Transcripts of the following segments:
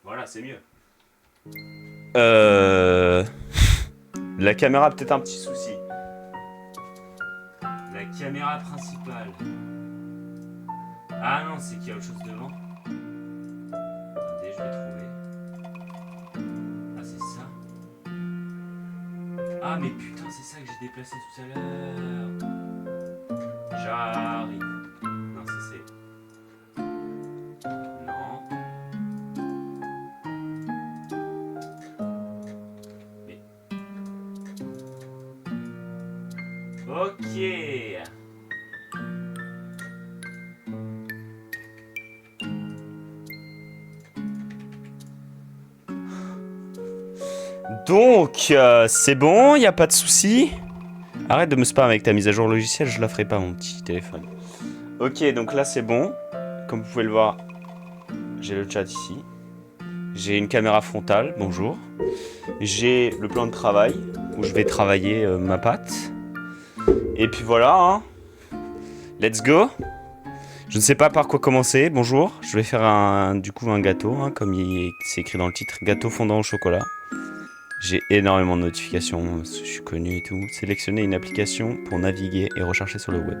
Voilà, c'est mieux. Euh... La caméra a peut-être un petit souci. La caméra principale. Ah non, c'est qu'il y a autre chose devant. Attendez, je vais trouver. Ah, c'est ça. Ah, mais putain, c'est ça que j'ai déplacé tout à l'heure. J'arrive. Non, ça c'est. Non. Mais. Ok. Donc, c'est bon, y a pas de souci. Arrête de me spam avec ta mise à jour logicielle, je la ferai pas mon petit téléphone. Ok, donc là c'est bon. Comme vous pouvez le voir, j'ai le chat ici. J'ai une caméra frontale, bonjour. J'ai le plan de travail, où je vais travailler ma patte. Et puis voilà, hein. Let's go. Je ne sais pas par quoi commencer, bonjour. Je vais faire du coup un gâteau, hein, comme c'est écrit dans le titre, gâteau fondant au chocolat. J'ai énormément de notifications, je suis connu et tout. Sélectionner une application pour naviguer et rechercher sur le web.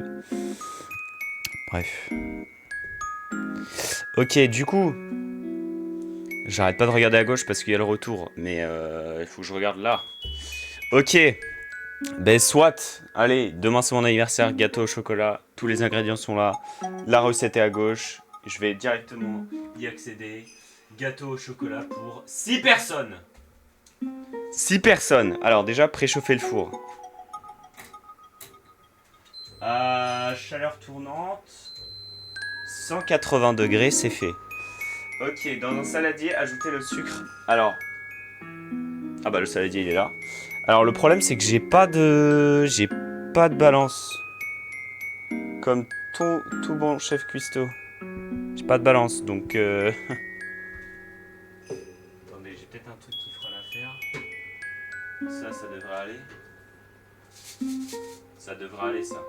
Bref. Ok, du coup, j'arrête pas de regarder à gauche parce qu'il y a le retour, mais il faut que je regarde là. Ok, ben soit, allez, demain c'est mon anniversaire, gâteau au chocolat, tous les ingrédients sont là, la recette est à gauche, je vais directement y accéder. Gâteau au chocolat pour 6 personnes. 6 personnes. Alors déjà, préchauffer le four. Chaleur tournante. 180 degrés, c'est fait. Ok, dans un saladier, ajoutez le sucre. Alors. Ah bah le saladier il est là. Alors le problème c'est que j'ai pas de balance. Comme tout bon chef cuistot. J'ai pas de balance donc Attendez, j'ai peut-être un truc qui fera l'affaire. Ça devrait aller. Ça devrait aller ça.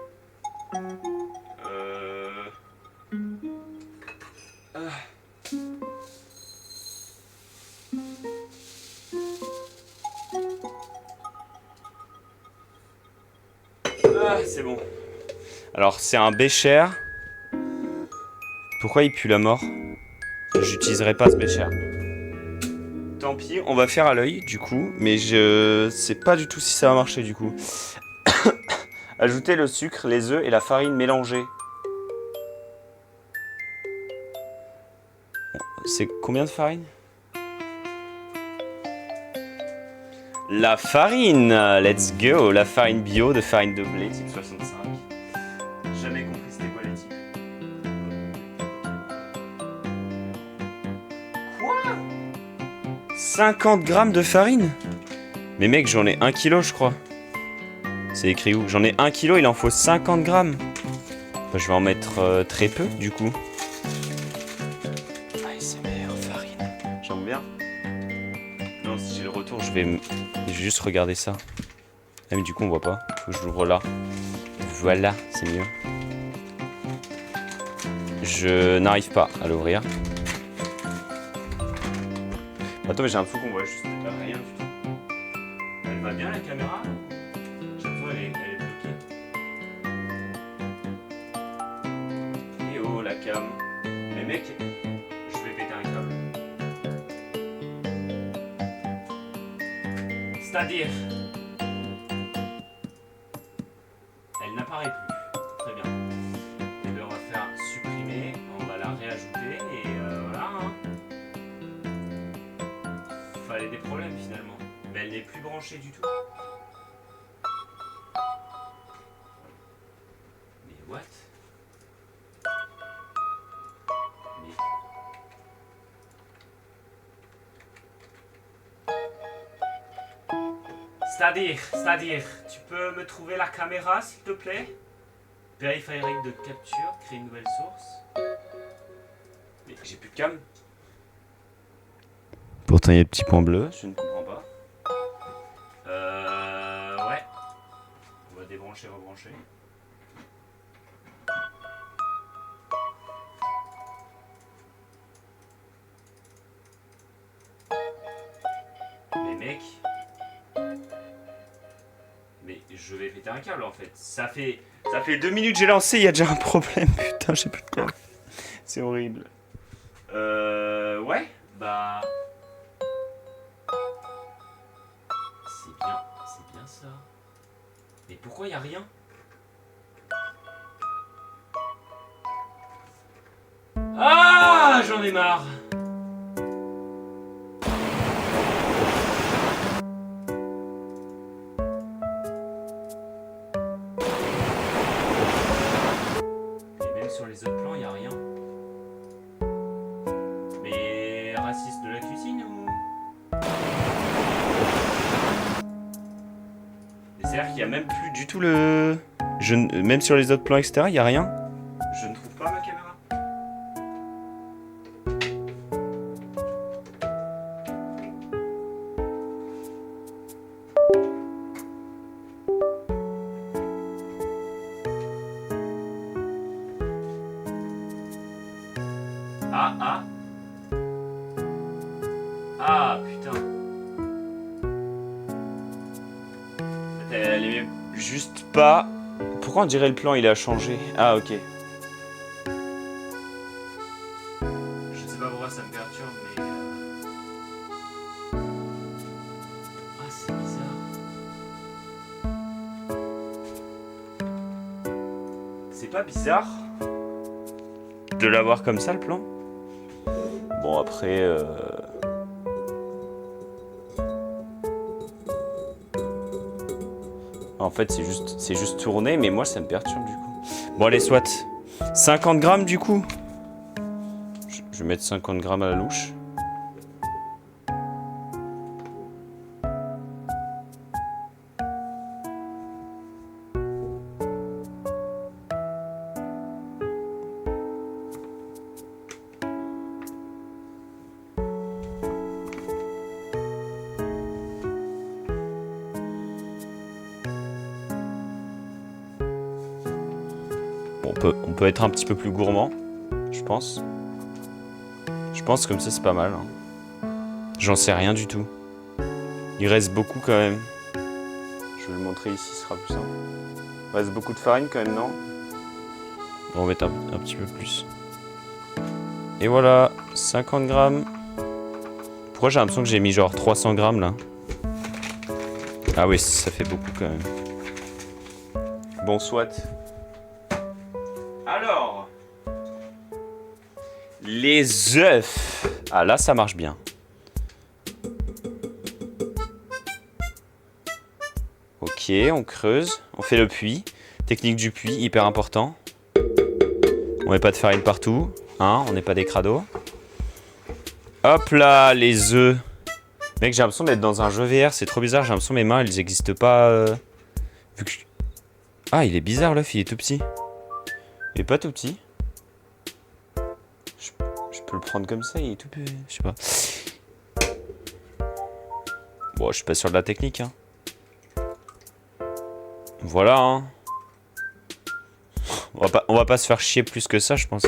C'est bon. Alors c'est un bécher. Pourquoi il pue la mort? J'utiliserai pas ce bécher. Tant pis, on va faire à l'œil du coup, mais je sais pas du tout si ça va marcher du coup. Ajoutez le sucre, les œufs et la farine mélangée. C'est combien de farine? La farine, let's go, la farine bio de farine de blé type 65. Jamais compris c'était quoi les types. Quoi? 50 grammes de farine? Mais mec, j'en ai 1 kilo je crois. C'est écrit où? J'en ai 1 kilo, il en faut 50 grammes. Bah, je vais en mettre très peu du coup. ASMR farine. J'aime bien. Non, si j'ai le retour, je vais juste regarder ça. Ah mais du coup on voit pas. Faut que je l'ouvre là. Voilà, c'est mieux. Je n'arrive pas à l'ouvrir. Attends, mais j'ai un fou qu'on voit juste rien du tout. Elle va bien la caméra? Chaque fois elle est bloquée. Et oh la cam. Mais mec, je vais péter un câble. C'est-à-dire, elle n'apparaît plus. Très bien. Et bien on va faire supprimer, on va la réajouter et voilà. Hein. Fallait des problèmes finalement. Mais elle n'est plus branchée du tout. Mais what? Mais... C'est-à-dire, tu peux me trouver la caméra s'il te plaît? Périphérique de capture, créer une nouvelle source. Mais j'ai plus de cam. Pourtant il y a le petit point bleu, je ne comprends pas. Ouais. On va débrancher, rebrancher. Mais mec... Mais je vais péter un câble en fait. Ça fait 2 minutes que j'ai lancé, il y a déjà un problème. Putain, j'ai plus de câble. C'est horrible. Ouais, bah... C'est bien ça. Mais pourquoi il y a rien? Ah, j'en ai marre. que sur les autres plans, il n'y a rien. Mais raciste de la cuisine ou... C'est-à-dire qu'il n'y a même plus du tout le... Même sur les autres plans, etc., il n'y a rien. Je ne trouve pas ma caméra. Ah, putain. Elle est juste pas... Pourquoi on dirait le plan il a changé? Ah, ok. Je sais pas pourquoi ça me perturbe, mais... Ah, c'est bizarre. C'est pas bizarre de l'avoir comme ça, le plan? Bon, après... En fait, c'est juste tourné, mais moi, ça me perturbe, du coup. Bon, allez, soit. 50 grammes, du coup. Je vais mettre 50 grammes à la louche. On peut être un petit peu plus gourmand, je pense. Je pense comme ça c'est pas mal. Hein. J'en sais rien du tout. Il reste beaucoup quand même. Je vais le montrer ici, ce sera plus simple. Il reste beaucoup de farine quand même, non? On va mettre un petit peu plus. Et voilà, 50 grammes. Pourquoi j'ai l'impression que j'ai mis genre 300 grammes là? Ah oui, ça fait beaucoup quand même. Bon, soit. Alors, les œufs. Ah là, ça marche bien. Ok, on creuse, on fait le puits. Technique du puits, hyper important. On met pas de farine partout, hein, on n'est pas des crados. Hop là, les œufs. Mec, j'ai l'impression d'être dans un jeu VR, c'est trop bizarre. J'ai l'impression que mes mains, elles n'existent pas. Vu que... Ah, il est bizarre l'œuf, il est tout petit. Il est pas tout petit. Je peux le prendre comme ça, il est tout petit. Je sais pas. Bon, je suis pas sûr de la technique. Hein. Voilà. Hein. On va pas se faire chier plus que ça, je pense.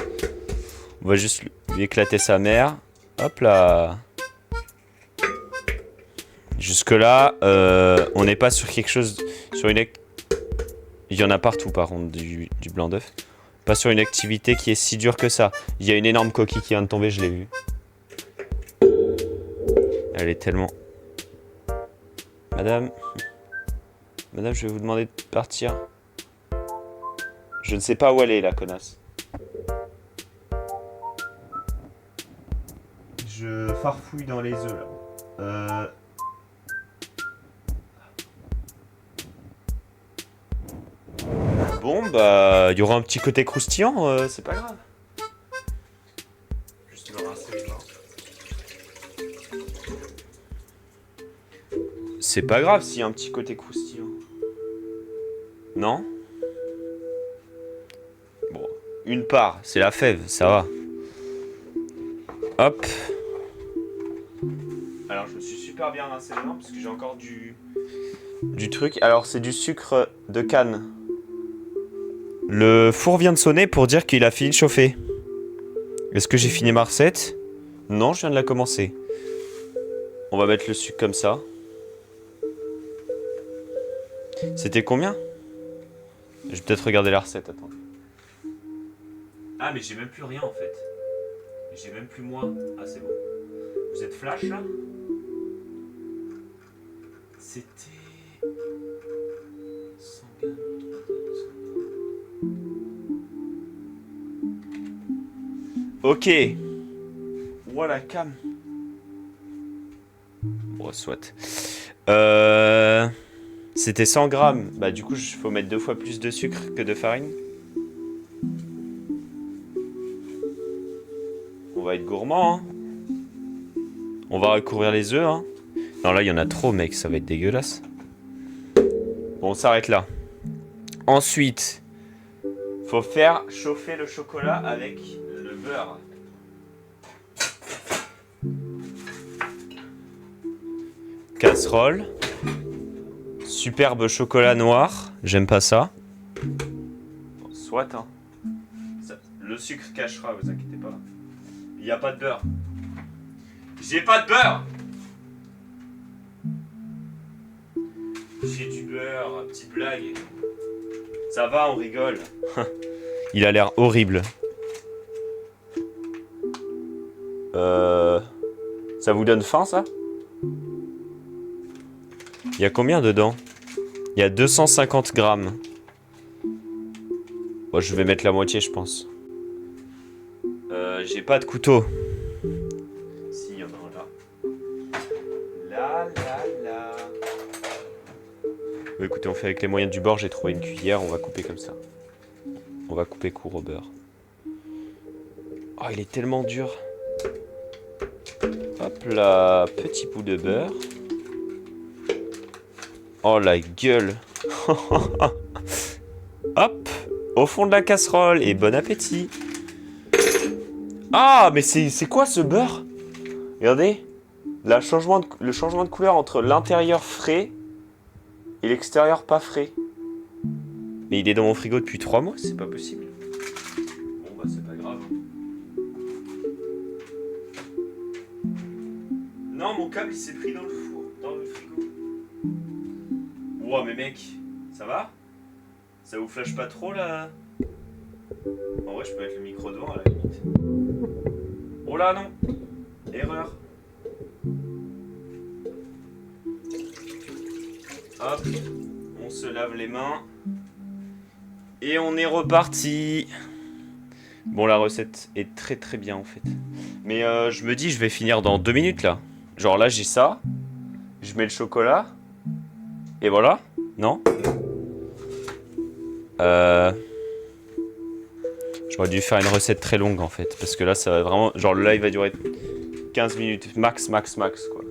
On va juste lui éclater sa mère. Hop là. Jusque là, on n'est pas sur quelque chose... Sur une... Il y en a partout par contre du blanc d'œuf. Pas sur une activité qui est si dure que ça. Il y a une énorme coquille qui vient de tomber, je l'ai vue. Elle est tellement... Madame, je vais vous demander de partir. Je ne sais pas où elle est, la connasse. Je farfouille dans les œufs, là. Bon, bah, il y aura un petit côté croustillant, c'est pas grave. Juste me rincer les mains. C'est pas grave s'il y a un petit côté croustillant. Non? Bon, une part, c'est la fève, ça va. Hop. Alors, je me suis super bien rincé les mains parce que j'ai encore du truc. Alors, c'est du sucre de canne. Le four vient de sonner pour dire qu'il a fini de chauffer. Est-ce que j'ai fini ma recette? Non, je viens de la commencer. On va mettre le sucre comme ça. C'était combien? Je vais peut-être regarder la recette, attends. Ah, mais j'ai même plus rien en fait. J'ai même plus moi. Ah, c'est bon. Vous êtes flash là? C'était... 100 grammes. Ok. Voilà, cam. Bon, soit. C'était 100 grammes. Bah, du coup, il faut mettre 2 fois plus de sucre que de farine. On va être gourmand, hein. On va recouvrir les œufs, hein. Non, là, il y en a trop, mec. Ça va être dégueulasse. Bon, on s'arrête là. Ensuite, faut faire chauffer le chocolat avec le beurre. Casserole. Superbe chocolat noir. J'aime pas ça. Bon, soit, hein. Le sucre cachera, vous inquiétez pas. Il n'y a pas de beurre. J'ai pas de beurre. J'ai du beurre, petite blague. Ça va, on rigole. Il a l'air horrible. Ça vous donne faim, ça? Il y a combien dedans? Il y a 250 grammes. Bon, je vais mettre la moitié, je pense. J'ai pas de couteau. Si, il y en a un là. Là. Bon, écoutez, on fait avec les moyens du bord. J'ai trouvé une cuillère, on va couper comme ça. On va couper court au beurre. Oh, il est tellement dur. Hop là, petit bout de beurre. Oh la gueule. Hop, au fond de la casserole et bon appétit. Ah, mais c'est quoi ce beurre? Regardez, le changement de couleur entre l'intérieur frais et l'extérieur pas frais. Mais il est dans mon frigo depuis 3 mois, c'est pas possible. Bon bah c'est pas grave. Non, mon câble il s'est pris dans le four, dans le frigo. Ouah, mais mec, ça va? Ça vous flash pas trop là? En vrai, je peux mettre le micro devant à la limite. Oh là, non! Erreur. Hop, on se lave les mains. Et on est reparti. Bon, la recette est très très bien en fait. Mais je me dis, je vais finir dans 2 minutes là. Genre là, j'ai ça. Je mets le chocolat. Et voilà. Non? J'aurais dû faire une recette très longue en fait. Parce que là, ça va vraiment... Genre le live va durer 15 minutes. Max quoi.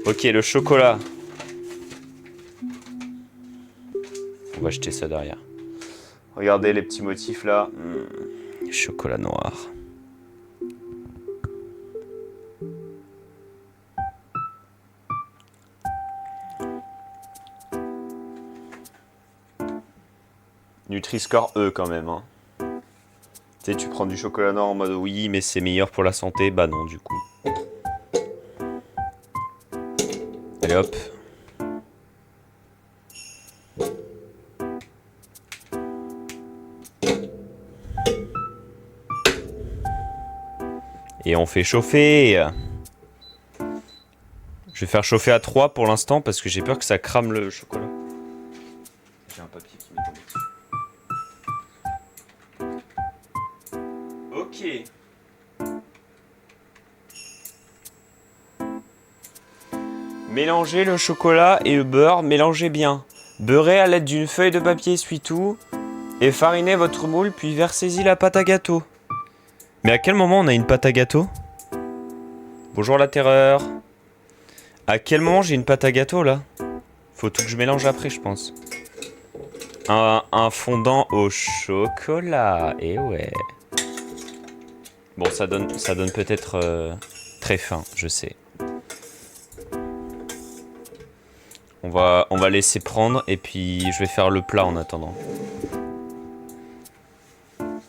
Ok, le chocolat. On va jeter ça derrière. Regardez les petits motifs là. Chocolat noir. Nutri-Score E quand même. Hein. Tu sais, tu prends du chocolat noir en mode oui, mais c'est meilleur pour la santé. Bah non, du coup. Allez hop. Et on fait chauffer. Je vais faire chauffer à 3 pour l'instant parce que j'ai peur que ça crame le chocolat. J'ai un papier qui m'est tombé dessus. Ok. Mélangez le chocolat et le beurre, mélangez bien. Beurrez à l'aide d'une feuille de papier essuie-tout et farinez votre moule puis versez-y la pâte à gâteau. Mais à quel moment on a une pâte à gâteau? Bonjour la terreur. À quel moment j'ai une pâte à gâteau là? Faut tout que je mélange après je pense. Un fondant au chocolat. Et ouais. Bon ça donne peut-être très faim, je sais. On va laisser prendre et puis je vais faire le plat en attendant.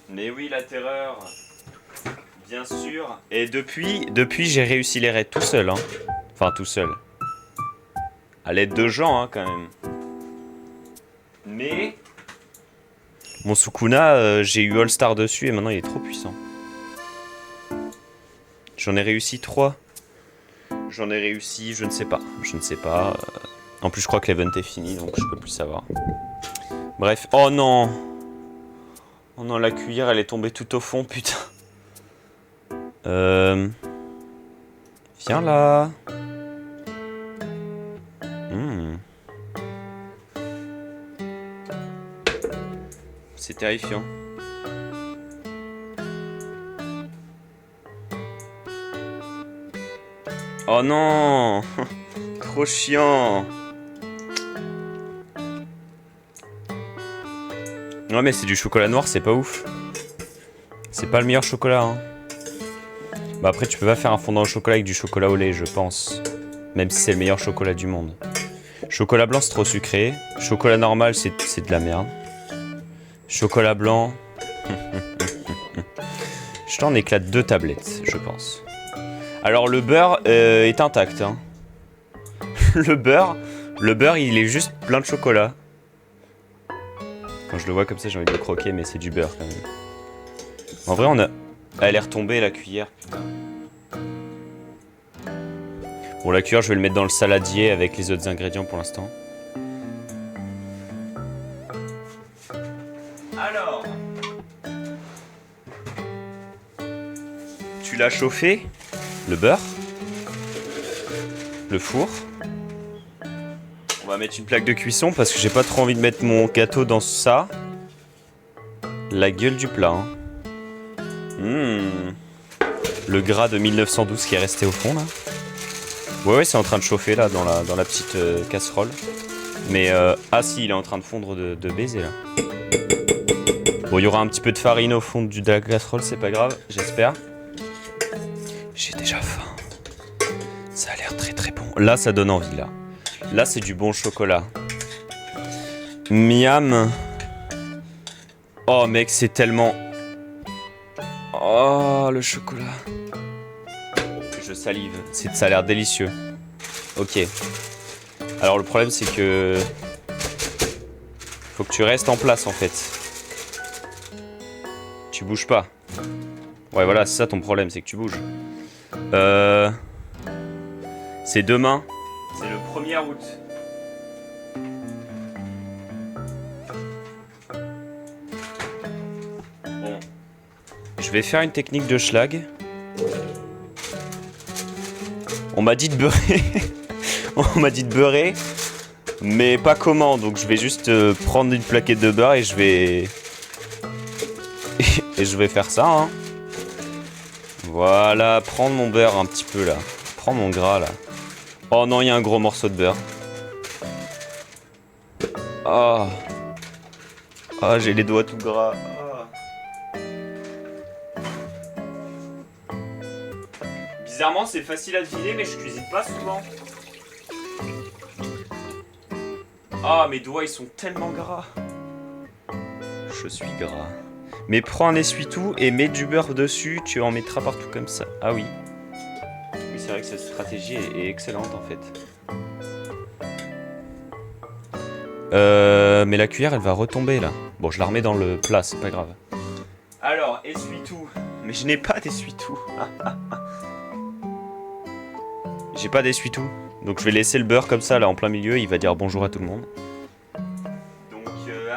Mais oui la terreur. Bien sûr. Et depuis j'ai réussi les raids tout seul. Hein. Enfin tout seul. À l'aide de gens hein, quand même. Mais mon Sukuna, j'ai eu All Star dessus et maintenant il est trop puissant. J'en ai réussi 3. J'en ai réussi, je ne sais pas. En plus je crois que l'event est fini donc je peux plus savoir. Bref, oh non. Oh non, la cuillère elle est tombée tout au fond, putain. Viens là. C'est terrifiant. Oh non. Trop chiant. Ouais mais c'est du chocolat noir, c'est pas ouf. C'est pas le meilleur chocolat hein. Bah après tu peux pas faire un fondant au chocolat avec du chocolat au lait je pense. Même si c'est le meilleur chocolat du monde. Chocolat blanc c'est trop sucré. Chocolat normal c'est de la merde. Chocolat blanc... Je t'en éclate 2 tablettes je pense. Alors le beurre est intact hein. Le beurre il est juste plein de chocolat. Quand je le vois comme ça, j'ai envie de le croquer, mais c'est du beurre quand même. En vrai, elle est retombée la cuillère, putain. Bon, la cuillère, je vais le mettre dans le saladier avec les autres ingrédients pour l'instant. Alors, tu l'as chauffé, le beurre, le four. On va mettre une plaque de cuisson parce que j'ai pas trop envie de mettre mon gâteau dans ça. La gueule du plat. Hein. Le gras de 1912 qui est resté au fond là. Ouais, c'est en train de chauffer là dans la petite casserole. Mais ah si, il est en train de fondre de baiser là. Bon, il y aura un petit peu de farine au fond de la casserole, c'est pas grave, j'espère. J'ai déjà faim. Ça a l'air très très bon. Là, ça donne envie là. Là, c'est du bon chocolat. Miam. Oh, mec, c'est tellement... Oh, le chocolat. Je salive. Ça a l'air délicieux. Ok. Alors, le problème, c'est que... Faut que tu restes en place, en fait. Tu bouges pas. Ouais, voilà, c'est ça ton problème, c'est que tu bouges. C'est demain. C'est le 1er août. Bon. Je vais faire une technique de schlag. On m'a dit de beurrer. On m'a dit de beurrer. Mais pas comment. Donc je vais juste prendre une plaquette de beurre et je vais... et je vais faire ça. Hein. Voilà. Prendre mon beurre un petit peu là. Prends mon gras là. Oh non, il y a un gros morceau de beurre. Oh. Oh, j'ai les doigts tout gras. Oh. Bizarrement, c'est facile à deviner, mais je cuisine pas souvent. Ah, mes doigts, ils sont tellement gras. Je suis gras. Mais prends un essuie-tout et mets du beurre dessus, tu en mettras partout comme ça. Ah oui. Oui, c'est vrai que cette stratégie est excellente en fait. Mais la cuillère, elle va retomber là. Bon, je la remets dans le plat, c'est pas grave. Alors, essuie-tout. Mais je n'ai pas d'essuie-tout. J'ai pas d'essuie-tout. Donc je vais laisser le beurre comme ça là en plein milieu, il va dire bonjour à tout le monde. Donc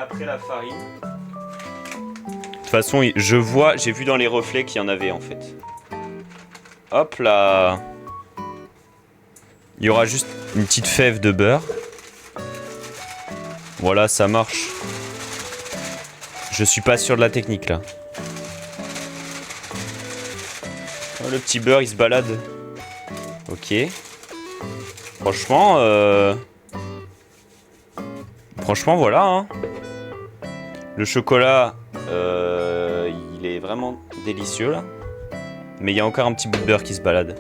après la farine. De toute façon, j'ai vu dans les reflets qu'il y en avait en fait. Hop là. Il y aura juste une petite fève de beurre. Voilà, ça marche. Je suis pas sûr de la technique là. Oh, le petit beurre il se balade. Ok. Franchement, voilà. Hein. Le chocolat, il est vraiment délicieux là. Mais il y a encore un petit bout de beurre qui se balade.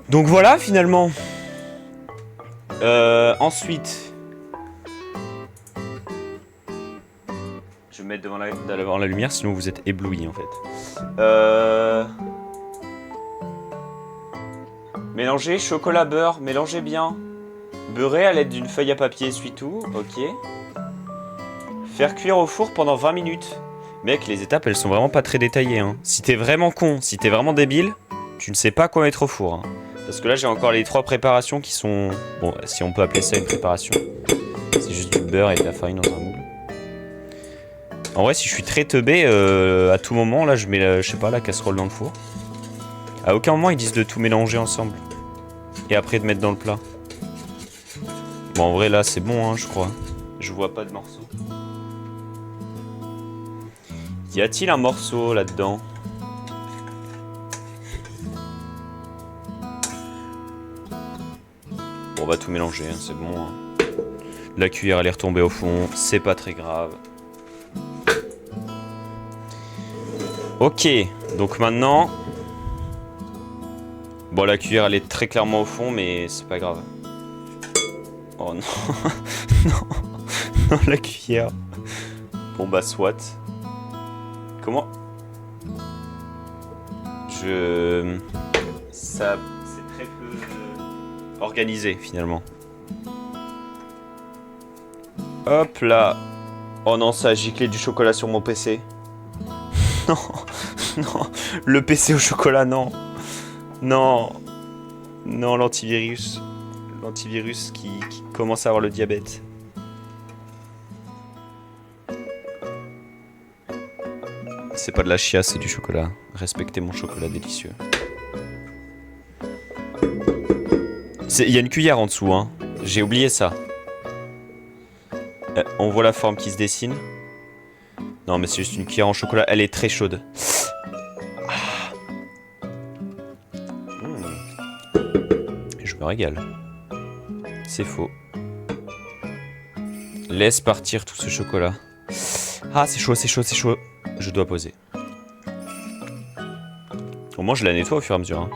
Donc voilà, finalement. Ensuite, je vais me mettre devant la lumière, sinon vous êtes éblouis en fait. Mélangez chocolat-beurre, mélangez bien. Beurrer à l'aide d'une feuille à papier essuie-tout, ok. Faire cuire au four pendant 20 minutes. Mec, les étapes, elles sont vraiment pas très détaillées. Hein. Si t'es vraiment con, si t'es vraiment débile, tu ne sais pas quoi mettre au four. Hein. Parce que là, j'ai encore les 3 préparations qui sont... Bon, si on peut appeler ça une préparation. C'est juste du beurre et de la farine dans un moule. En vrai, si je suis très teubé, à tout moment, là, je mets, je sais pas, la casserole dans le four. À aucun moment, ils disent de tout mélanger ensemble. Et après de mettre dans le plat. Bon, en vrai, là, c'est bon, hein, je crois. Je vois pas de morceau. Y a-t-il un morceau là-dedans? on va tout mélanger, hein, c'est bon. Hein. La cuillère elle est retombée au fond, c'est pas très grave. Ok, donc maintenant... Bon, la cuillère elle est très clairement au fond, mais c'est pas grave. Oh non, non, non, la cuillère. Bon bah soit. Comment? Ça, c'est très peu organisé finalement. Hop là. Oh non, ça a giclé du chocolat sur mon PC. Non, non, le PC au chocolat, non. Non, non, l'antivirus. L'antivirus qui commence à avoir le diabète. C'est pas de la chiasse, c'est du chocolat. Respectez mon chocolat délicieux. Il y a une cuillère en dessous, hein. J'ai oublié ça. On voit la forme qui se dessine. Non, mais c'est juste une cuillère en chocolat. Elle est très chaude. Je me régale. C'est faux. Laisse partir tout ce chocolat. Ah, c'est chaud, c'est chaud, c'est chaud. Je dois poser. Au moins, je la nettoie au fur et à mesure. Hein.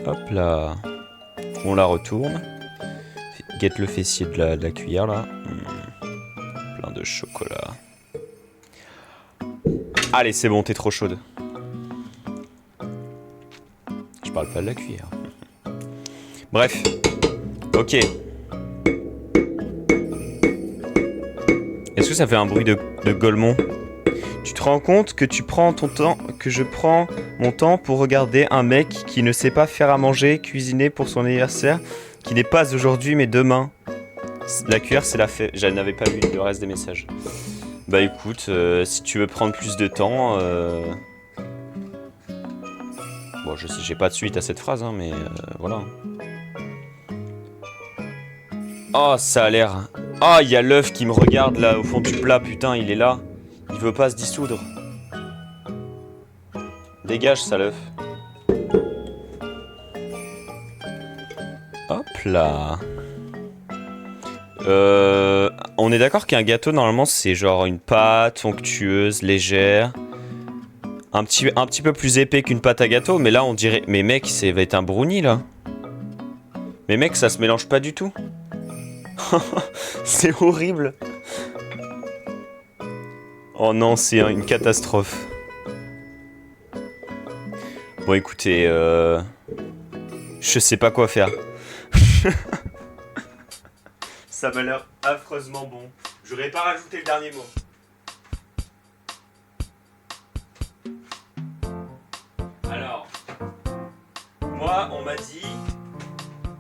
Hop là. On la retourne. Guette le fessier de la cuillère là. Plein de chocolat. Allez, c'est bon, t'es trop chaude. Je parle pas de la cuillère. Bref. Ok. Est-ce que ça fait un bruit de Golemont? Tu te rends compte que tu prends ton temps, que je prends mon temps pour regarder un mec qui ne sait pas faire à manger, cuisiner pour son anniversaire, qui n'est pas aujourd'hui mais demain. La cuillère, c'est la fête. Je n'avais pas lu le reste des messages. Bah écoute, si tu veux prendre plus de temps... Bon, je sais, j'ai pas de suite à cette phrase, hein, mais voilà. Oh, ça a l'air... Oh, il y a l'œuf qui me regarde là au fond du plat, putain, il est là. Il veut pas se dissoudre. Dégage ça, l'œuf. Hop là. On est d'accord qu'un gâteau, normalement, c'est genre une pâte onctueuse, légère. Un petit peu plus épais qu'une pâte à gâteau, mais là, on dirait... Mais mec, ça va être un brownie, là. Mais mec, ça se mélange pas du tout. C'est horrible. Oh non, c'est une catastrophe. Bon, écoutez, je sais pas quoi faire. Ça m'a l'air affreusement bon. J'aurais pas rajouté le dernier mot. Alors, moi, on m'a dit...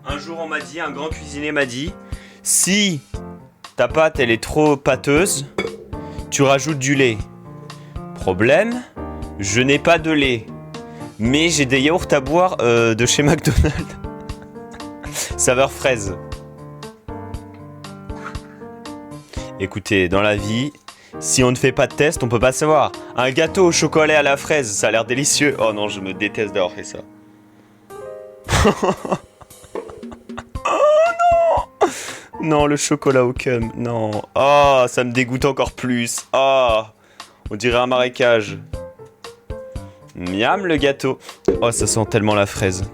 Un jour, on m'a dit, un grand cuisinier m'a dit, si ta pâte, elle est trop pâteuse, tu rajoutes du lait. Problème, je n'ai pas de lait. Mais j'ai des yaourts à boire de chez McDonald's. Saveur fraise. Écoutez, dans la vie, si on ne fait pas de test, on peut pas savoir. Un gâteau au chocolat à la fraise, ça a l'air délicieux. Oh non, je me déteste d'avoir fait ça. Non, le chocolat au cum, non. Oh, ça me dégoûte encore plus. Oh, on dirait un marécage. Miam, le gâteau. Oh, ça sent tellement la fraise.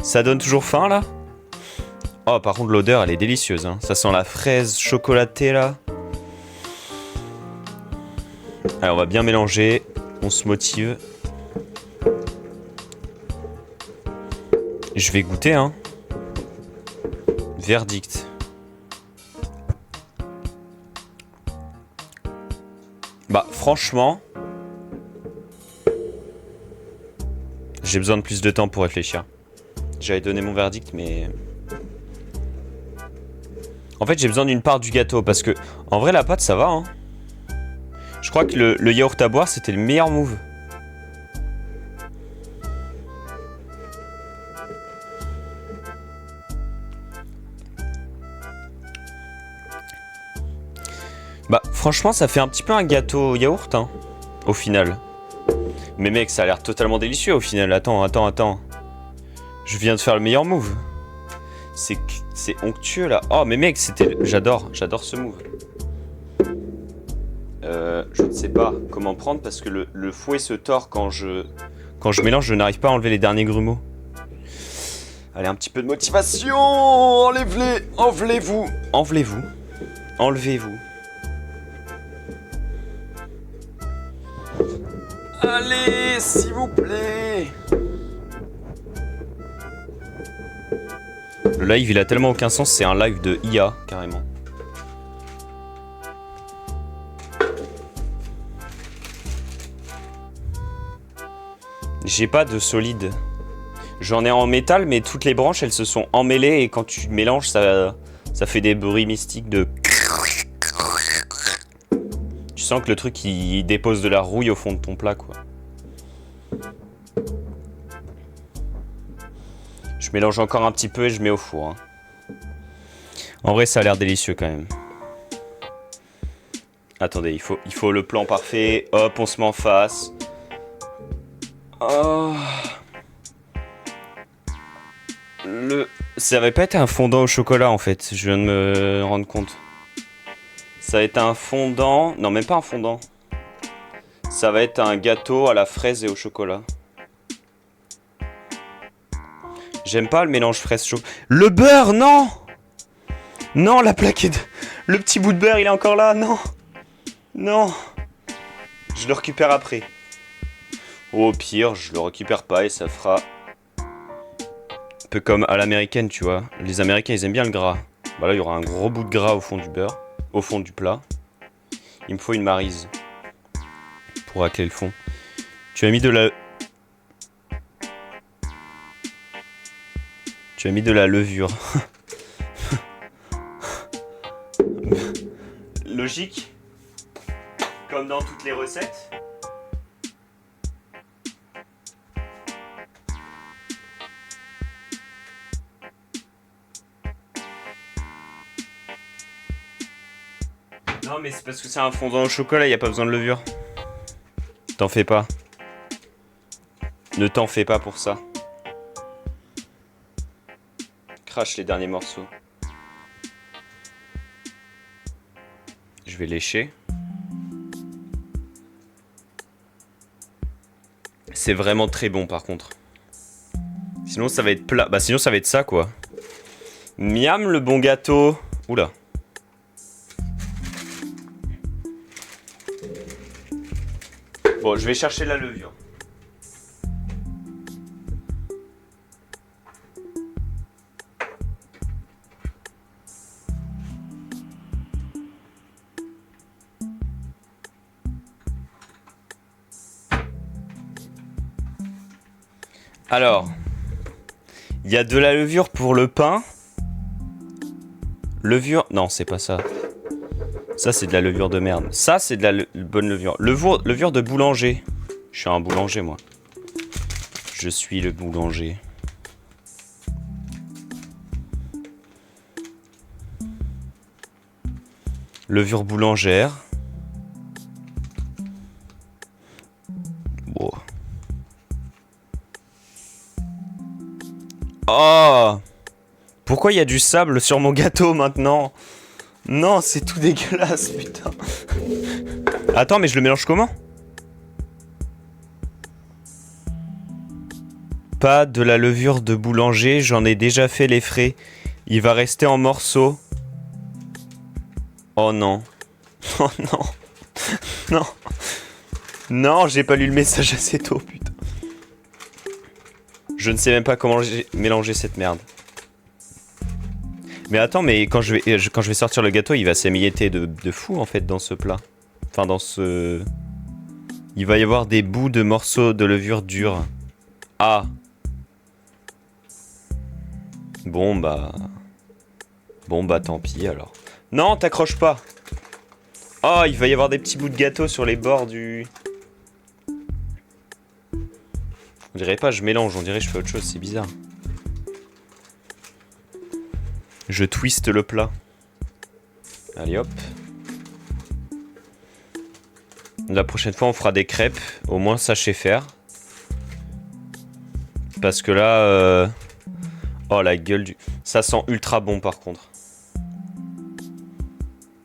Ça donne toujours faim, là? Oh, par contre, l'odeur, elle est délicieuse. Hein. Ça sent la fraise chocolatée, là. Allez, on va bien mélanger. On se motive. Je vais goûter, hein. Verdict. Bah, franchement, j'ai besoin de plus de temps pour réfléchir. J'avais donné mon verdict, mais... En fait, j'ai besoin d'une part du gâteau, parce que, en vrai, la pâte, ça va, hein. Je crois que le yaourt à boire, c'était le meilleur move. Bah, franchement, ça fait un petit peu un gâteau yaourt, hein, au final. Mais mec, ça a l'air totalement délicieux, au final. Attends. Je viens de faire le meilleur move. C'est onctueux là. Oh mais mec, c'était... J'adore ce move. Je ne sais pas comment prendre parce que le fouet se tord quand je mélange, je n'arrive pas à enlever les derniers grumeaux. Allez, un petit peu de motivation. Enlevez-les. Enlevez-vous. Enlevez-vous. Enlevez-vous. Allez, s'il vous plaît. Le live, il a tellement aucun sens, c'est un live de IA, carrément. J'ai pas de solide. J'en ai en métal, mais toutes les branches, elles se sont emmêlées et quand tu mélanges, ça fait des bruits mystiques de... Tu sens que le truc, il dépose de la rouille au fond de ton plat, quoi. Je mélange encore un petit peu et je mets au four. Hein. En vrai, ça a l'air délicieux quand même. Attendez, il faut le plan parfait. Hop, on se met en face. Oh. Ça va pas être un fondant au chocolat en fait. Je viens de me rendre compte. Ça va être un fondant. Non, même pas un fondant. Ça va être un gâteau à la fraise et au chocolat. J'aime pas le mélange fraise-chocolat. Le beurre, non! Non, la plaquette. Le petit bout de beurre, il est encore là, non! Non! Je le récupère après. Au pire, je le récupère pas et ça fera... Un peu comme à l'américaine, tu vois. Les Américains, ils aiment bien le gras. Bah là, il y aura un gros bout de gras au fond du beurre. Au fond du plat. Il me faut une maryse. Pour racler le fond. Tu as mis de la... Tu as mis de la levure. Logique. Comme dans toutes les recettes. Non mais c'est parce que c'est un fondant au chocolat, il n'y a pas besoin de levure. T'en fais pas. Ne t'en fais pas pour ça. Crache les derniers morceaux. Je vais lécher. C'est vraiment très bon par contre. Sinon ça va être plat. Bah sinon ça va être ça quoi. Miam le bon gâteau. Oula. Bon, je vais chercher la levure. Alors, il y a de la levure pour le pain. Levure... Non, c'est pas ça. Ça, c'est de la levure de merde. Ça, c'est de la bonne levure. Levure de boulanger. Je suis un boulanger, moi. Je suis le boulanger. Levure boulangère. Wow. Oh! Pourquoi il y a du sable sur mon gâteau maintenant? Non, c'est tout dégueulasse, putain. Attends, mais je le mélange comment? Pas de la levure de boulanger, j'en ai déjà fait les frais. Il va rester en morceaux. Oh non. Oh non. Non. Non, j'ai pas lu le message assez tôt, putain. Je ne sais même pas comment j'ai mélangé cette merde. Mais attends, mais quand je vais sortir le gâteau, il va s'émietter de fou en fait dans ce plat. Enfin dans ce... Il va y avoir des bouts de morceaux de levure dure. Ah. Bon bah tant pis alors. Non, t'accroches pas. Oh, il va y avoir des petits bouts de gâteau sur les bords du... On dirait pas je mélange, on dirait je fais autre chose, c'est bizarre. Je twiste le plat. Allez hop. La prochaine fois on fera des crêpes, au moins ça je sais faire. Parce que là... Oh la gueule du... Ça sent ultra bon par contre.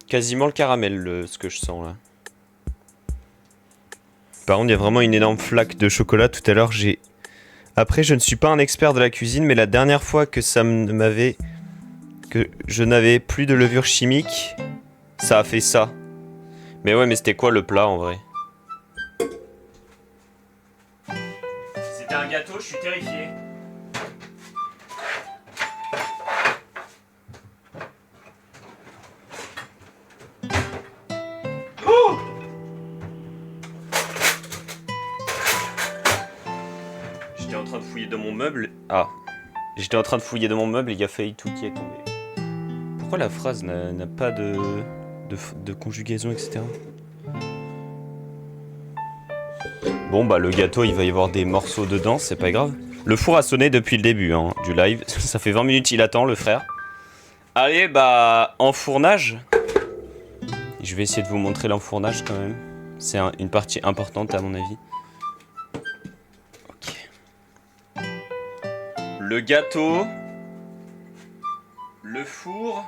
Quasiment le caramel, ce que je sens là. Par contre, il y a vraiment une énorme flaque de chocolat. Tout à l'heure, j'ai... Après, je ne suis pas un expert de la cuisine, mais la dernière fois que ça m'avait... que je n'avais plus de levure chimique, ça a fait ça. Mais ouais, mais c'était quoi le plat en vrai? C'était un gâteau, je suis terrifié. J'étais en train de fouiller dans mon meuble. Ah. J'étais en train de fouiller dans mon meuble et il y a failli tout qui est tombé. Pourquoi la phrase n'a pas de conjugaison, etc. Bon bah le gâteau, il va y avoir des morceaux dedans, c'est pas grave. Le four a sonné depuis le début hein, du live. Ça fait 20 minutes il attend le frère. Allez bah enfournage. Je vais essayer de vous montrer l'enfournage quand même. C'est une partie importante à mon avis. Le gâteau, le four,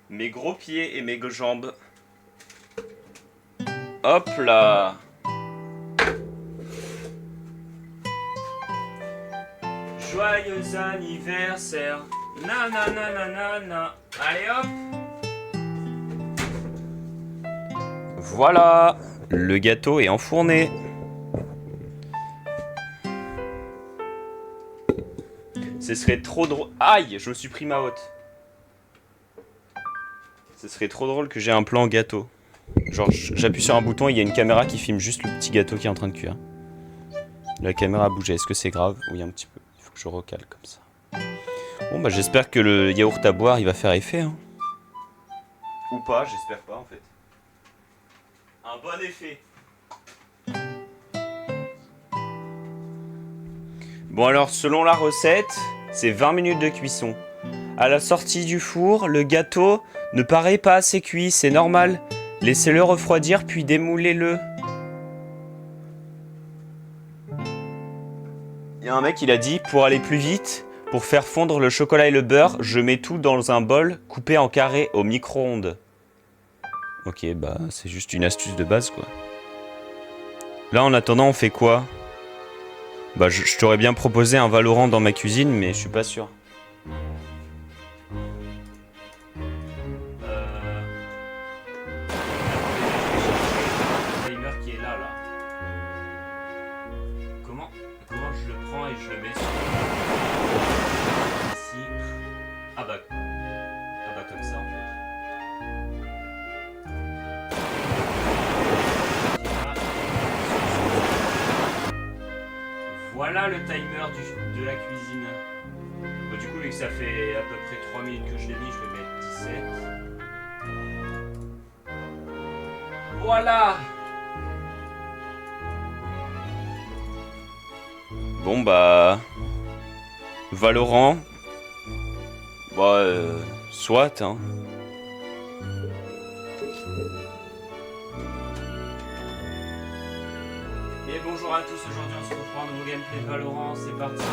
mes gros pieds et mes jambes. Hop là. Joyeux anniversaire. Na na na na na na. Allez hop. Voilà. Le gâteau est enfourné. Ce serait trop drôle. Aïe, je me suis pris ma hotte. Ce serait trop drôle que j'ai un plan gâteau. Genre, j'appuie sur un bouton et il y a une caméra qui filme juste le petit gâteau qui est en train de cuire. La caméra a bougé. Est-ce que c'est grave? Oui, un petit peu. Il faut que je recale comme ça. Bon, bah, j'espère que le yaourt à boire, il va faire effet. Hein. Ou pas, j'espère pas en fait. Un bon effet. Bon alors, selon la recette, c'est 20 minutes de cuisson. À la sortie du four, le gâteau ne paraît pas assez cuit, c'est normal. Laissez-le refroidir puis démoulez-le. Il y a un mec, il a dit, pour aller plus vite, pour faire fondre le chocolat et le beurre, je mets tout dans un bol coupé en carrés au micro-ondes. Ok, bah c'est juste une astuce de base quoi. Là en attendant, on fait quoi? Bah je t'aurais bien proposé un Valorant dans ma cuisine, mais je suis pas sûr. Le timer qui est là. Comment je le prends et je le mets sur... Ici. Ah bah comme ça en fait. Voilà le timer de la cuisine. Bon, du coup, vu que ça fait à peu près 3 minutes que je l'ai mis, je vais mettre 17. Voilà. Bon bah... Valorant. Bah... soit, hein. Et bonjour à tous, aujourd'hui on se retrouve pour un nouveau gameplay de Valorant, c'est parti.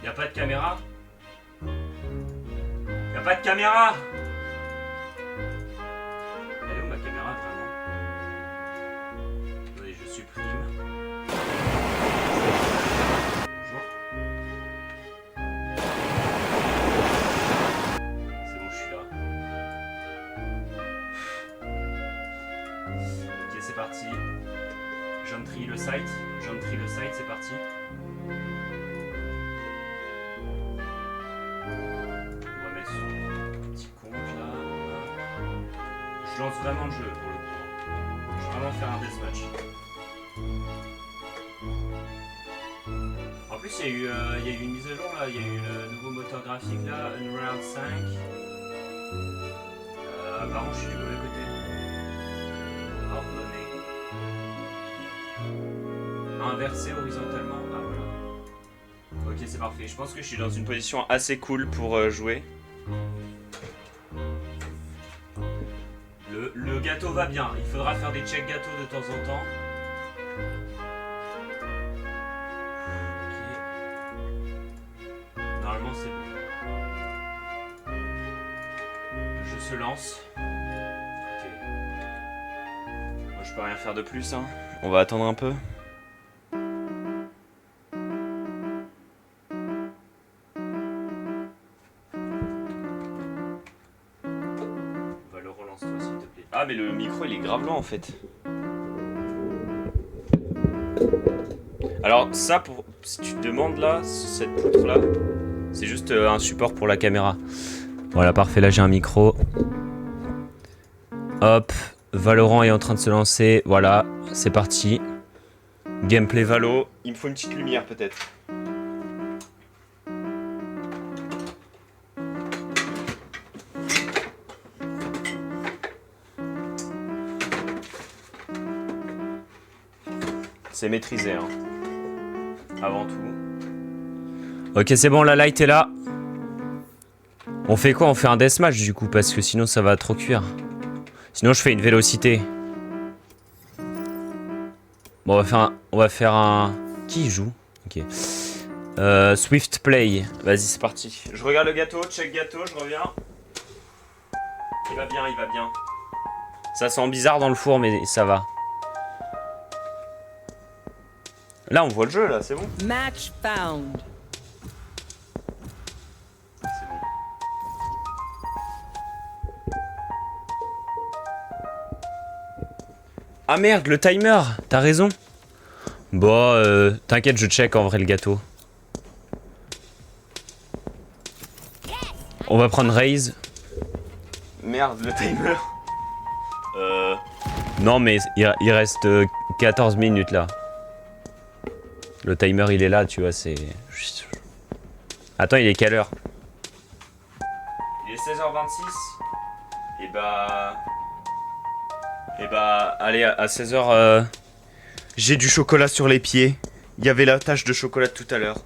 Y'a pas de caméra? Y'a pas de caméra? Elle est où ma caméra vraiment? Attendez, je supprime. Bonjour. C'est bon, je suis là. Ok, c'est parti. J'entry le site, c'est parti. Je lance vraiment le jeu pour le coup. Je vais vraiment faire un deathmatch. En plus, il y a eu une mise à jour là, il y a eu le nouveau moteur graphique là, Unreal 5. Par contre, je suis du mauvais côté. Ordonné. Inversé horizontalement. Ah voilà. Ok, c'est parfait. Je pense que je suis dans une position assez cool pour jouer. Le Le gâteau va bien. Il faudra faire des check gâteaux de temps en temps. Ok. Normalement c'est bon. Le jeu se lance. Ok. Moi je peux rien faire de plus hein. On va attendre un peu. Ah mais le micro il est grave loin en fait. Alors ça pour si tu te demandes là, cette poutre là, c'est juste un support pour la caméra. Voilà parfait, là j'ai un micro. Hop, Valorant est en train de se lancer, voilà, c'est parti. Gameplay Valo, il me faut une petite lumière peut-être. C'est maîtrisé, hein. Avant tout. Ok, c'est bon, la light est là. On fait quoi? On fait un deathmatch du coup, parce que sinon ça va trop cuire. Sinon je fais une vélocité. Bon, on va faire un... Qui joue? Ok. Swift Play. Vas-y, c'est parti. Je regarde le gâteau, check gâteau, je reviens. Il va bien, il va bien. Ça sent bizarre dans le four, mais ça va. Là, on voit le jeu, là, c'est bon. Match found. C'est bon. Ah merde, le timer. T'as raison. Bon, t'inquiète, je check en vrai le gâteau. On va prendre Raise. Merde, le timer. Non, mais il reste 14 minutes là. Le timer il est là, tu vois, c'est... Attends, il est quelle heure? Il est 16h26. Et bah, allez, à 16h... J'ai du chocolat sur les pieds. Il y avait la tache de chocolat de tout à l'heure.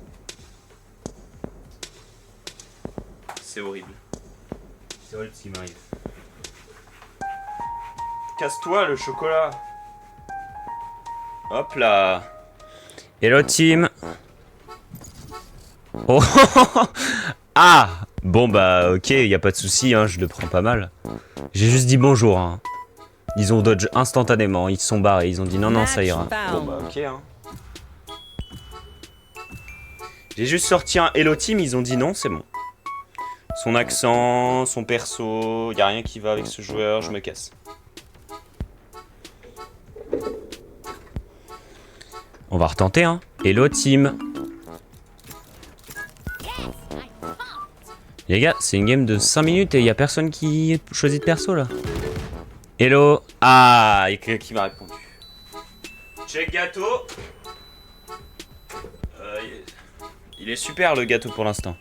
C'est horrible. C'est horrible ce qui m'arrive. Casse-toi le chocolat. Hop là. Hello team. Oh. Ah. Bon bah ok, y a pas de souci, hein, je le prends pas mal. J'ai juste dit bonjour. Hein. Ils ont dodge instantanément, ils se sont barrés, ils ont dit non non ça ira. Bon bah ok hein. J'ai juste sorti un Hello team, ils ont dit non, c'est bon. Son accent, son perso, y a rien qui va avec ce joueur, je me casse. On va retenter, hein. Hello team. Les gars, c'est une game de 5 minutes et il y a personne qui choisit de perso là. Hello. Ah, et qui m'a répondu. Check gâteau. Il est super le gâteau pour l'instant.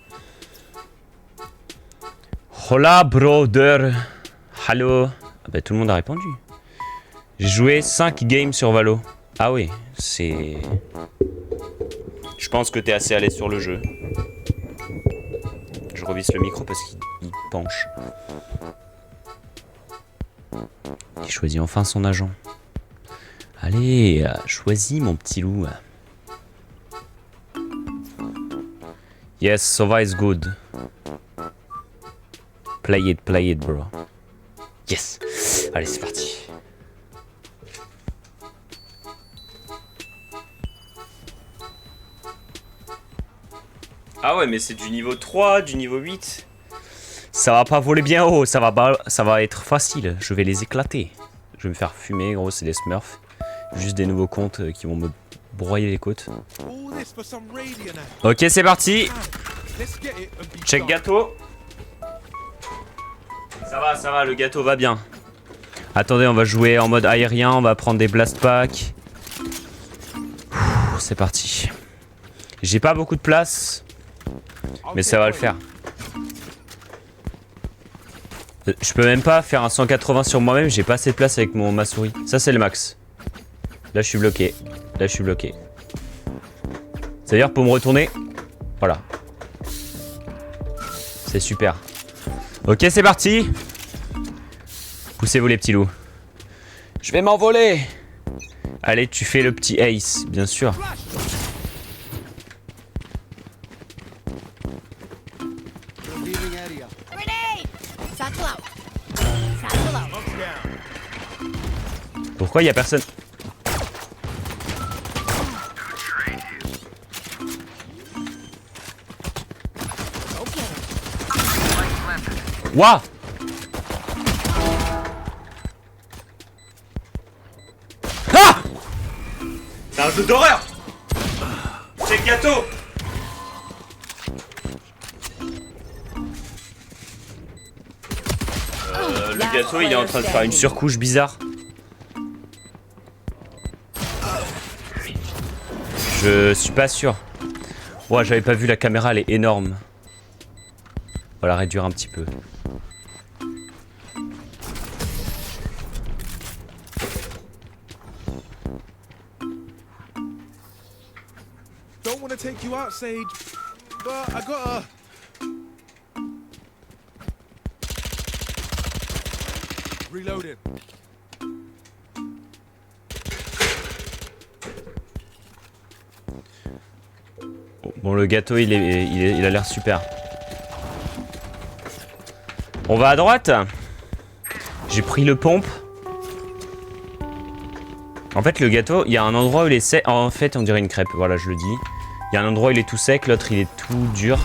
Hola brother. Hello. Ah bah tout le monde a répondu. J'ai joué 5 games sur Valo. Ah oui, c'est... Je pense que t'es assez à l'aise sur le jeu. Je revisse le micro parce qu'il penche. Il choisit enfin son agent. Allez, choisis mon petit loup. Yes, Sova is good. Play it, bro. Yes. Allez, c'est parti. Ah ouais, mais c'est du niveau 3, du niveau 8. Ça va pas voler bien haut, ça va être facile. Je vais les éclater. Je vais me faire fumer, gros, c'est des smurfs. Juste des nouveaux comptes qui vont me broyer les côtes. Ok, c'est parti. Check gâteau. Ça va, le gâteau va bien. Attendez, on va jouer en mode aérien, on va prendre des blast packs. C'est parti. J'ai pas beaucoup de place. Mais ça va le faire. Je peux même pas faire un 180 sur moi-même, j'ai pas assez de place avec ma souris. Ça c'est le max. Là je suis bloqué. Là je suis bloqué. C'est-à-dire pour me retourner. Voilà. C'est super. Ok, c'est parti. Poussez-vous les petits loups. Je vais m'envoler. Allez, tu fais le petit ace, bien sûr. Pourquoi il y a personne? Waouh! Ah! C'est un jeu d'horreur! C'est le gâteau! Le gâteau il est en train de faire une surcouche bizarre. Je suis pas sûr. Ouais, j'avais pas vu la caméra, elle est énorme. On va la réduire un petit peu. Don't want to take you out, Sage, but I gotta. Reloaded. Bon, le gâteau il a l'air super. On va à droite. J'ai pris le pompe. En fait, le gâteau, il y a un endroit où il est sec. En fait, on dirait une crêpe. Voilà, je le dis. Il y a un endroit où il est tout sec, l'autre il est tout dur.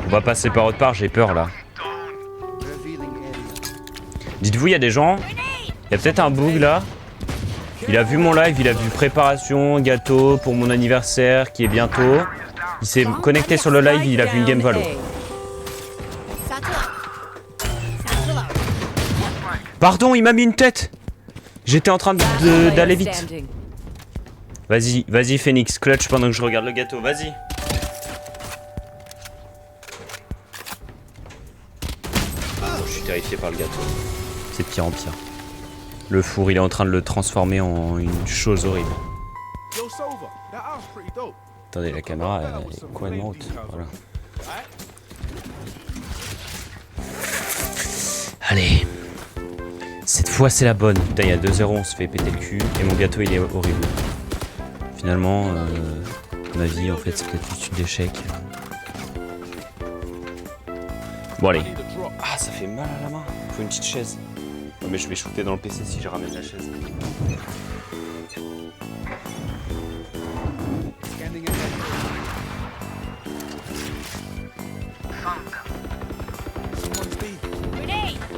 On va passer par autre part, j'ai peur là. Dites-vous, il y a des gens. Il y a peut-être un bug là. Il a vu mon live, il a vu préparation, gâteau pour mon anniversaire qui est bientôt. Il s'est connecté sur le live, il a vu une game Valo. Pardon, il m'a mis une tête. J'étais en train d'aller vite. Vas-y, vas-y Phoenix, clutch pendant que je regarde le gâteau, vas-y. Oh, je suis terrifié par le gâteau. C'est de pire en pire. Le four, il est en train de le transformer en une chose horrible. Attendez, la caméra elle est complètement haute. Voilà. Allez. Cette fois, c'est la bonne. Putain, il y a 2-0, on se fait péter le cul. Et mon gâteau, il est horrible. Finalement, ma vie, en fait, c'est peut-être juste une échec. Bon, allez. Ah, ça fait mal à la main. Faut une petite chaise. Non, mais je vais shooter dans le PC si je ramène la chaise.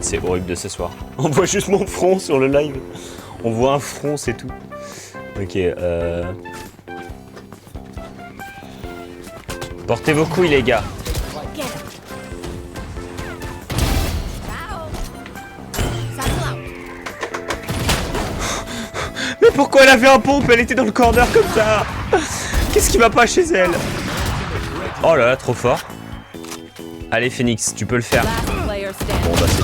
C'est horrible de s'asseoir. On voit juste mon front sur le live. On voit un front, c'est tout. Ok, portez vos couilles, les gars. Mais pourquoi elle a fait un pompe? Elle était dans le corner comme ça. Qu'est-ce qui va pas chez elle? Oh là là, trop fort. Allez, Phoenix, tu peux le faire. Bon bah c'est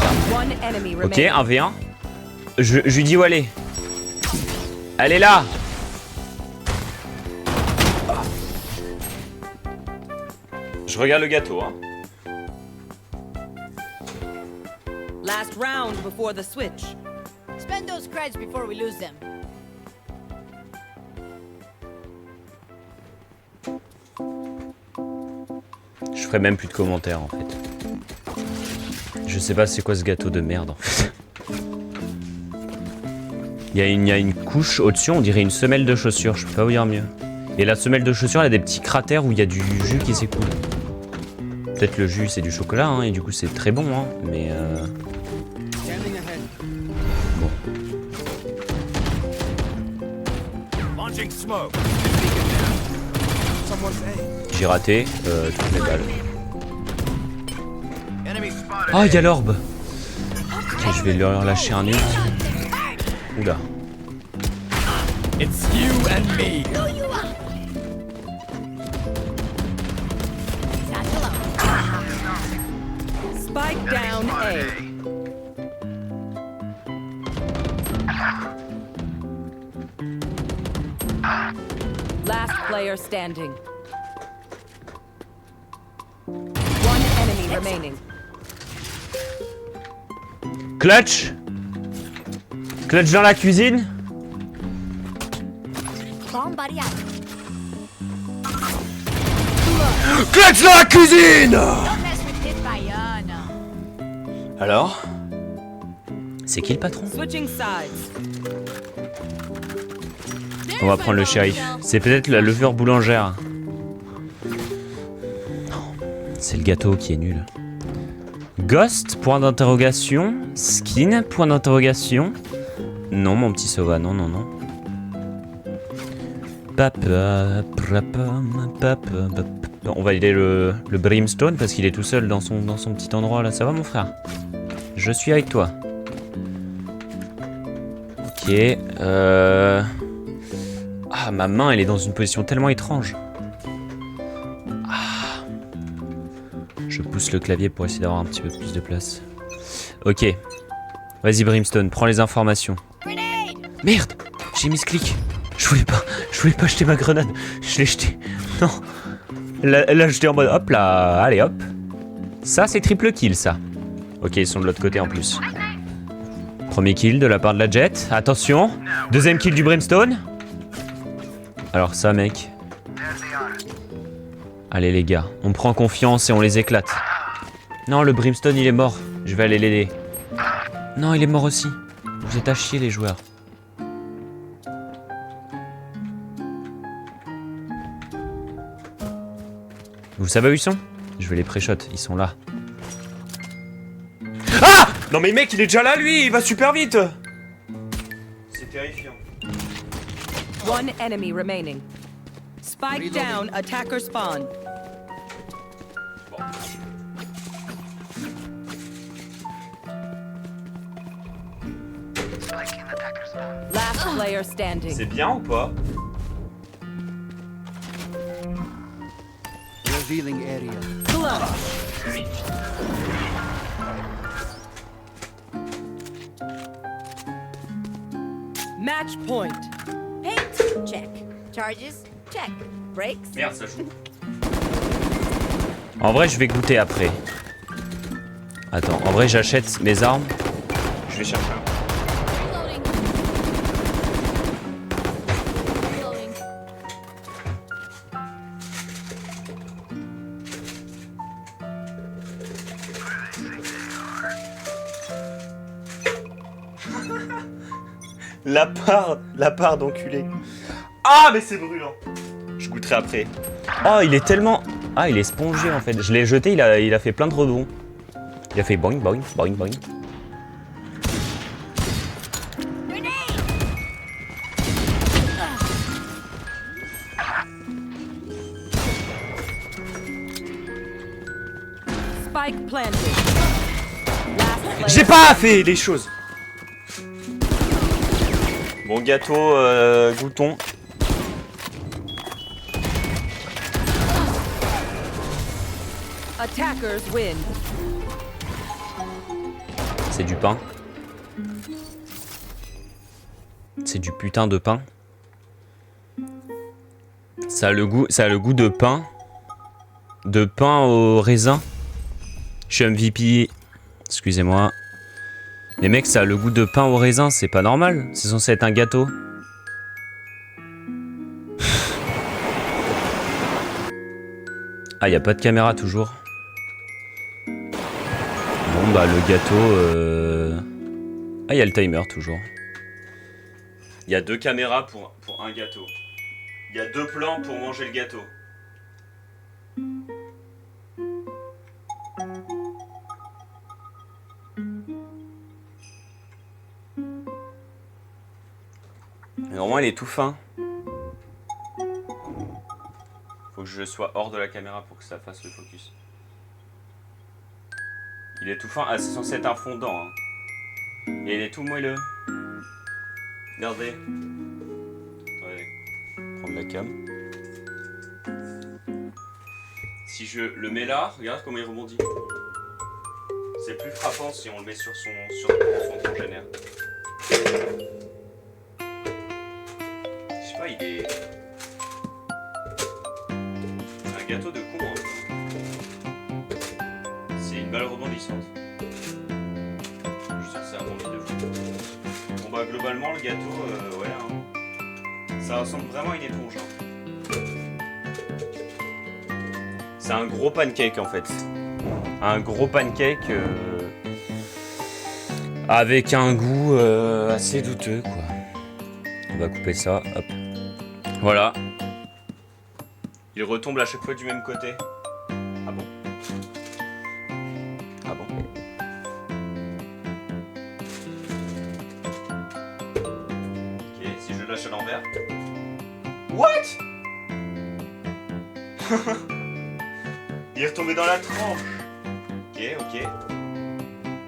terminé. Ok, 1v1. Je lui dis où aller. Elle est là. Je regarde le gâteau, hein. Last round before the switch. Spend those creds before we lose them. Je ferai même plus de commentaires en fait. Je sais pas c'est quoi ce gâteau de merde en fait. Il y a une couche au-dessus, on dirait une semelle de chaussure, je peux pas vous dire mieux. Et la semelle de chaussure, elle a des petits cratères où il y a du jus qui s'écoule. Peut-être le jus c'est du chocolat, hein, et du coup c'est très bon, hein, mais bon. J'ai raté toutes mes balles. Oh, il y a l'orbe. Ok, je vais leur lâcher un ult. Oula. It's you and me. Spike down A. Last player standing. One enemy remaining. Clutch. Clutch dans la cuisine. Bomb buddy out. Clutch dans la cuisine. Don't mess with this Bayana. Alors? C'est qui le patron? Switching sides. On va prendre le shérif. C'est peut-être la levure boulangère. C'est le gâteau qui est nul. Ghost, point d'interrogation. Skin, point d'interrogation. Non, mon petit Sova, non, non, non. On va aider le Brimstone parce qu'il est tout seul dans son petit endroit là. Ça va, mon frère? Je suis avec toi. Ok. Ah, ma main, elle est dans une position tellement étrange. Ah. Je pousse le clavier pour essayer d'avoir un petit peu plus de place. Ok. Vas-y, Brimstone, prends les informations. Merde, j'ai mis ce clic. Je voulais pas jeter ma grenade. Je l'ai jetée. Non. Elle l'a jeté en mode hop là. Allez, hop. Ça, c'est triple kill, ça. Ok, ils sont de l'autre côté en plus. Premier kill de la part de la Jet. Attention. Deuxième kill du Brimstone. Alors ça, mec. Allez, les gars. On prend confiance et on les éclate. Non, le Brimstone, il est mort. Je vais aller l'aider. Non, il est mort aussi. Vous êtes à chier, les joueurs. Vous savez où ils sont? Je vais les pré-shot. Ils sont là. Ah! Non mais mec, il est déjà là, lui. Il va super vite. C'est terrifiant. One enemy remaining. Spike down, attacker spawn. Last player standing. C'est bien ou pas? Revealing area. Clutch. Match point. Paint, check. Charges, check. Brakes. Merde, ça joue. En vrai, je vais goûter après. Attends, en vrai, j'achète mes armes. Je vais chercher un. Reloading. Reloading. La part d'enculé. Ah, mais c'est brûlant. Je goûterai après. Oh, il est tellement... Ah, il est spongé en fait. Je l'ai jeté, il a fait plein de rebonds. Il a fait boing, boing, boing, boing. Spike planted. Last player. J'ai pas fait les choses. Bon gâteau, goûtons. Attackers win. C'est du pain. C'est du putain de pain. Ça a le goût de pain. De pain au raisin. Je suis MVP. Excusez-moi. Les mecs, ça a le goût de pain au raisin, c'est pas normal. C'est censé être un gâteau. Ah, y a pas de caméra toujours. Bon, bah, le gâteau... Ah, y a le timer toujours. Il y a 2 caméras pour un gâteau. Il y a 2 plans pour manger le gâteau. Normalement, il est tout fin. Faut que je sois hors de la caméra pour que ça fasse le focus. Il est tout fin. Ah, c'est censé être un fondant. Hein. Et il est tout moelleux. Regardez. Ouais. Prendre la cam. Si je le mets là, regarde comment il rebondit. C'est plus frappant si on le met sur son congénère. Je sais pas, il est... C'est un gâteau de con. Hein. une balle rebondissante. Je suis sûr que ça rebondit de fou. Bon bah globalement le gâteau, ouais, hein. Ça ressemble vraiment à une éponge. Hein. C'est un gros pancake en fait. Un gros pancake avec un goût assez douteux quoi. On va couper ça, hop. Voilà. Il retombe à chaque fois du même côté. Ah bon? Ah bon? Ok, si je lâche à l'envers. What? Il est retombé dans la tranche. Ok, ok.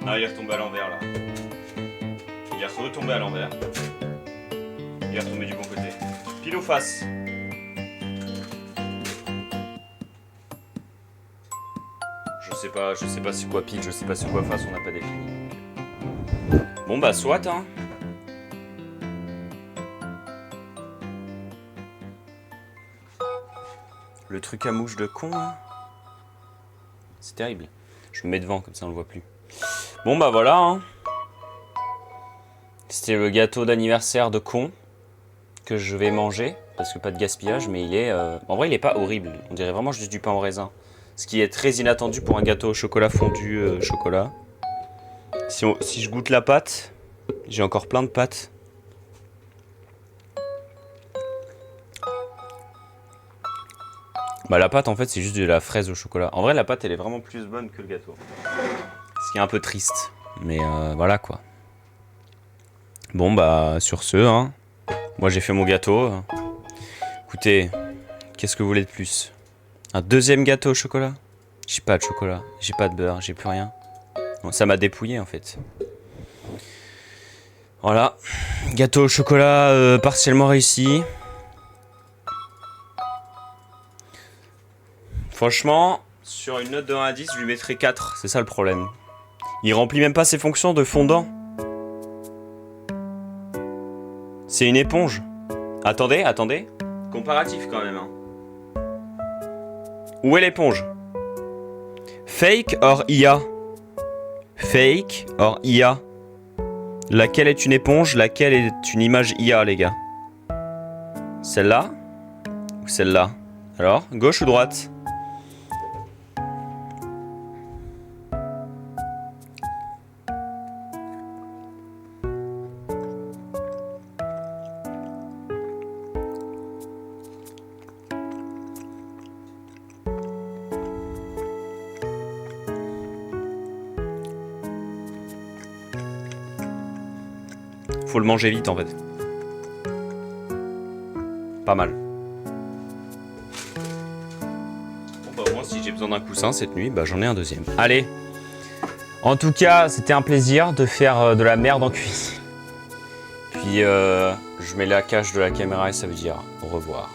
Ah, il est retombé à l'envers là. Il est retombé à l'envers. Il est retombé du bon côté. Pile ou face? Je sais pas c'est quoi pile, je sais pas c'est quoi face, on n'a pas défini. Bon bah soit hein. Le truc à mouche de con là. C'est terrible. Je me mets devant comme ça on le voit plus. Bon bah voilà hein. C'était le gâteau d'anniversaire de con que je vais manger parce que pas de gaspillage, mais il est en vrai il est pas horrible. On dirait vraiment juste du pain au raisin. Ce qui est très inattendu pour un gâteau au chocolat fondu chocolat. Si je goûte la pâte, j'ai encore plein de pâtes. Bah la pâte en fait c'est juste de la fraise au chocolat. En vrai la pâte elle est vraiment plus bonne que le gâteau. Ce qui est un peu triste. Mais voilà quoi. Bon bah sur ce hein. Moi j'ai fait mon gâteau. Écoutez, qu'est-ce que vous voulez de plus? Un deuxième gâteau au chocolat? J'ai pas de chocolat, j'ai pas de beurre, j'ai plus rien. Bon, ça m'a dépouillé en fait. Voilà. Gâteau au chocolat partiellement réussi. Franchement, sur une note de 1 à 10, je lui mettrais 4. C'est ça le problème. Il remplit même pas ses fonctions de fondant. C'est une éponge. Attendez, attendez. Comparatif quand même. Hein. Où est l'éponge? Fake or IA? Fake or IA? Laquelle est une éponge? Laquelle est une image IA, les gars? Celle-là? Ou celle-là? Alors, gauche ou droite? Faut le manger vite en fait. Pas mal. Bon bah au moins si j'ai besoin d'un coussin cette nuit, bah j'en ai un deuxième. Allez. En tout cas, c'était un plaisir de faire de la merde en cuisine. Puis je mets la cache de la caméra et ça veut dire au revoir.